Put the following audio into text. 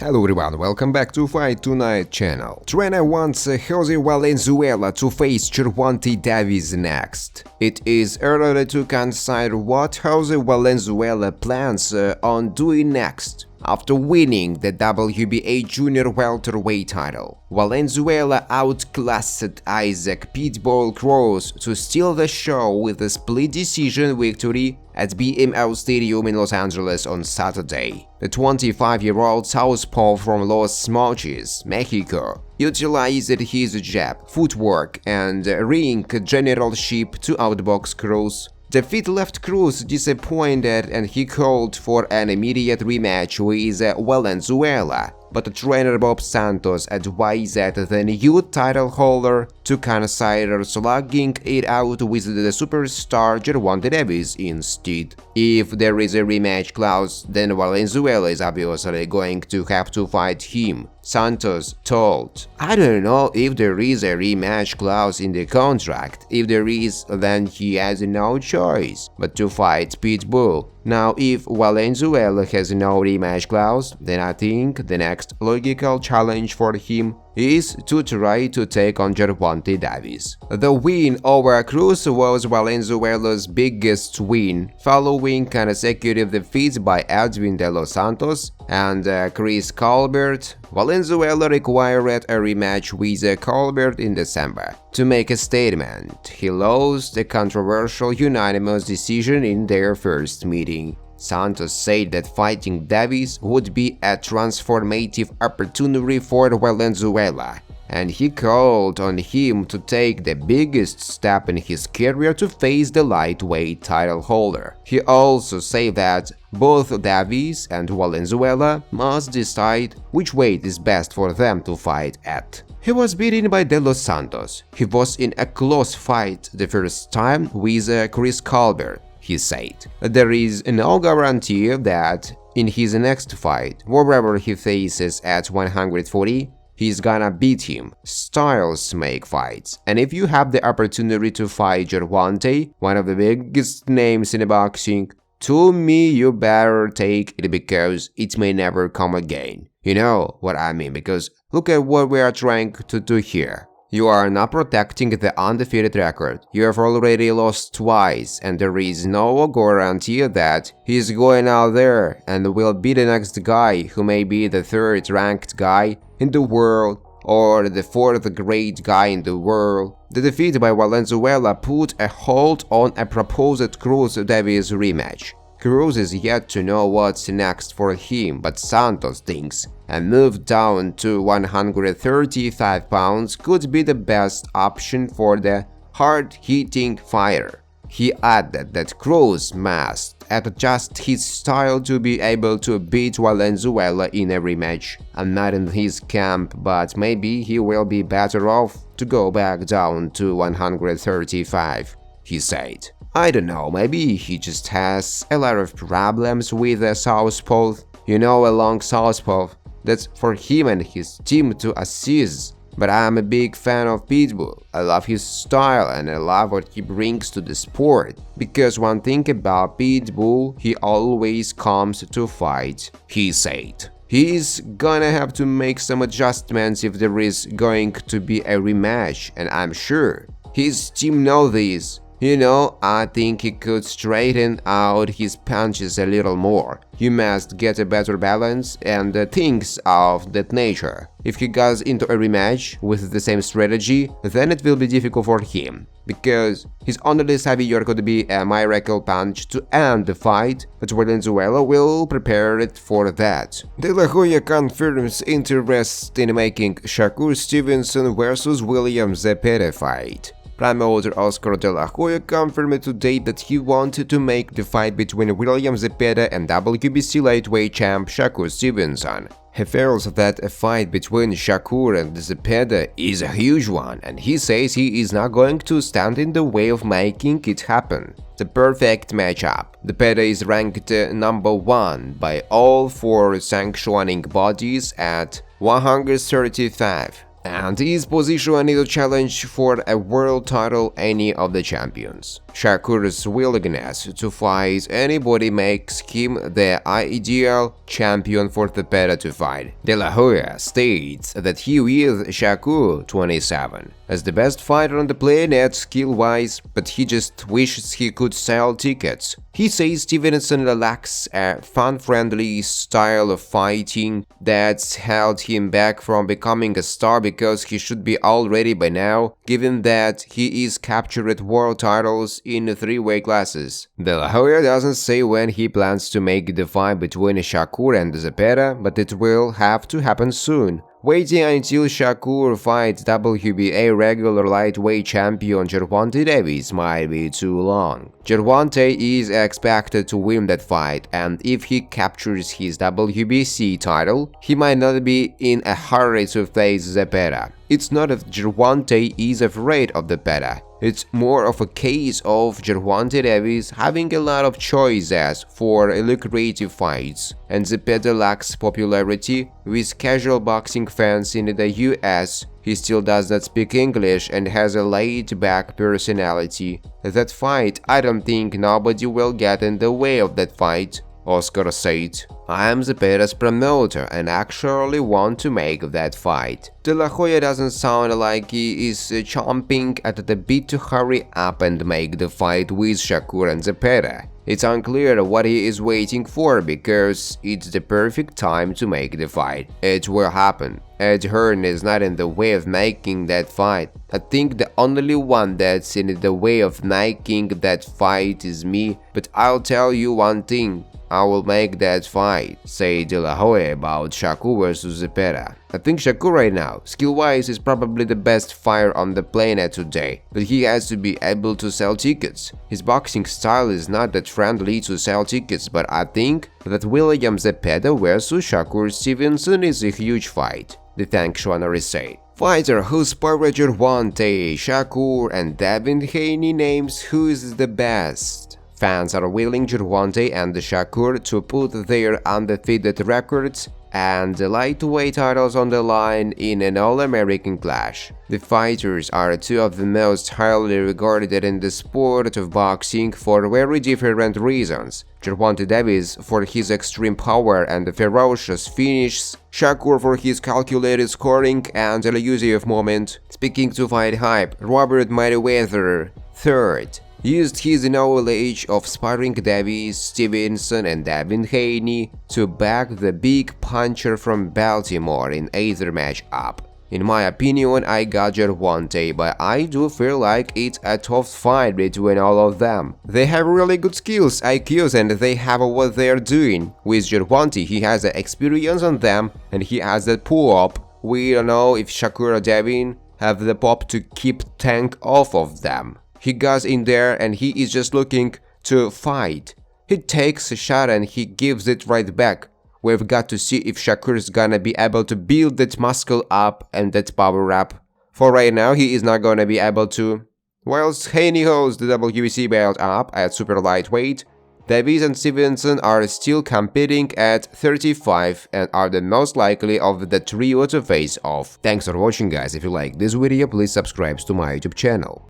Hello everyone, welcome back to Fight Tonight channel. Trainer wants Jose Valenzuela to face Gervonta Davis next. It is early to consider what Jose Valenzuela plans on doing next. After winning the WBA junior welterweight title, Valenzuela outclassed Isaac Pitbull Cruz to steal the show with a split decision victory at BMO Stadium in Los Angeles on Saturday. The 25-year-old southpaw from Los Mochis, Mexico, utilized his jab, footwork, and ring generalship to outbox Cruz. Defeat left Cruz disappointed and he called for an immediate rematch with Valenzuela, but trainer Bob Santos advised the new title holder to consider slugging it out with the superstar Gervonta Davis instead. If there is a rematch clause, then Valenzuela is obviously going to have to fight him, Santos told. I don't know if there is a rematch clause in the contract. If there is, then he has no choice but to fight Pitbull. Now, if Valenzuela has no rematch clause, then I think the next logical challenge for him is to try to take on Gervonta Davis. The win over Cruz was Valenzuela's biggest win, following consecutive defeats by Edwin De Los Santos and Chris Colbert. Valenzuela required a rematch with Colbert in December to make a statement. He lost a controversial unanimous decision in their first meeting. Santos said that fighting Davis would be a transformative opportunity for Valenzuela, and he called on him to take the biggest step in his career to face the lightweight title holder. He also said that both Davis and Valenzuela must decide which weight is best for them to fight at. He was beaten by De Los Santos. He was in a close fight the first time with Chris Colbert, he said. There is no guarantee that in his next fight, wherever he faces at 140, he's gonna beat him. Styles make fights, and if you have the opportunity to fight Gervonta, one of the biggest names in boxing, to me you better take it because it may never come again. You know what I mean, because look at what we are trying to do here. You are not protecting the undefeated record. You have already lost twice, and there is no guarantee that he's going out there and will be the next guy who may be the third-ranked guy in the world or the fourth great guy in the world. The defeat by Valenzuela put a halt on a proposed Cruz-Davis rematch. Cruz is yet to know what's next for him, but Santos thinks a move down to 135 pounds could be the best option for the hard-hitting fighter. He added that Cruz must adjust his style to be able to beat Valenzuela in a rematch. I'm not in his camp, but maybe he will be better off to go back down to 135, he said. I don't know, maybe he just has a lot of problems with a southpaw. You know, a long southpaw. That's for him and his team to assist. But I'm a big fan of Pitbull. I love his style and I love what he brings to the sport. Because one thing about Pitbull, he always comes to fight, he said. He's gonna have to make some adjustments if there is going to be a rematch, and I'm sure his team knows this. You know, I think he could straighten out his punches a little more. He must get a better balance and things of that nature. If he goes into a rematch with the same strategy, then it will be difficult for him, because his only savior could be a miracle punch to end the fight, but Valenzuela will prepare it for that. De La Hoya confirms interest in making Shakur Stevenson vs William Zepeda fight. Promoter Oscar De La Hoya confirmed today that he wanted to make the fight between William Zepeda and WBC lightweight champ Shakur Stevenson. He feels that a fight between Shakur and Zepeda is a huge one, and he says he is not going to stand in the way of making it happen. The perfect matchup. Zepeda is ranked number 1 by all 4 sanctioning bodies at 135. and is positioned to challenge for a world title any of the champions. Shakur's willingness to fight anybody makes him the ideal champion for Zepeda to fight. De La Hoya states that he views Shakur, 27, as the best fighter on the planet skill-wise, but he just wishes he could sell tickets. He says Stevenson lacks a fan-friendly style of fighting that's held him back from becoming a star because he should be already by now, given that he is captured world titles in 3 weight classes. De La Hoya doesn't say when he plans to make the fight between Shakur and Zepeda, but it will have to happen soon. Waiting until Shakur fights WBA regular lightweight champion Gervonta Davis might be too long. Gervonta is expected to win that fight, and if he captures his WBC title, he might not be in a hurry to face Zepeda. It's not that Gervonta is afraid of Zepeda. It's more of a case of Gervonta Davis having a lot of choices for lucrative fights, and Zepeda lacks popularity with casual boxing fans in the US. He still does not speak English and has a laid-back personality. That fight, I don't think nobody will get in the way of that fight, Oscar said. I am Zepeda's promoter and actually want to make that fight. De La Hoya doesn't sound like he is chomping at the bit to hurry up and make the fight with Shakur and Zepeda. It's unclear what he is waiting for because it's the perfect time to make the fight. It will happen. Ed Hearn is not in the way of making that fight. I think the only one that's in the way of making that fight is me, but I'll tell you one thing. I will make that fight, said De La Hoya about Shakur vs Zepeda. I think Shakur right now, skill-wise, is probably the best fighter on the planet today, but he has to be able to sell tickets. His boxing style is not that friendly to sell tickets, but I think that William Zepeda vs Shakur Stevenson is a huge fight, the functionary said. Fighter who sparred Gervonta, Shakur and Devin Haney names who is the best. Fans are willing Gervonta and Shakur to put their undefeated records and lightweight titles on the line in an all-American clash. The fighters are two of the most highly regarded in the sport of boxing for very different reasons. Gervonta Davis for his extreme power and ferocious finishes, Shakur for his calculated scoring and elusive moment. Speaking to Fight Hype, Robert Mayweather III used his knowledge of sparring Davis, Stevenson and Devin Haney to back the big puncher from Baltimore in either matchup. In my opinion, I got Gervonta, but I do feel like it's a tough fight between all of them. They have really good skills, IQs, and they have what they're doing. With Gervonta, he has the experience on them and he has that pull-up. We don't know if Shakur or Devin have the pop to keep tank off of them. He goes in there and he is just looking to fight. He takes a shot and he gives it right back. We've got to see if Shakur is gonna be able to build that muscle up and that power up. For right now, he is not gonna be able to. Whilst Haney holds the WBC belt up at super lightweight, Davis and Stevenson are still competing at 35 and are the most likely of the trio to face off. Thanks for watching, guys. If you like this video, please subscribe to my YouTube channel.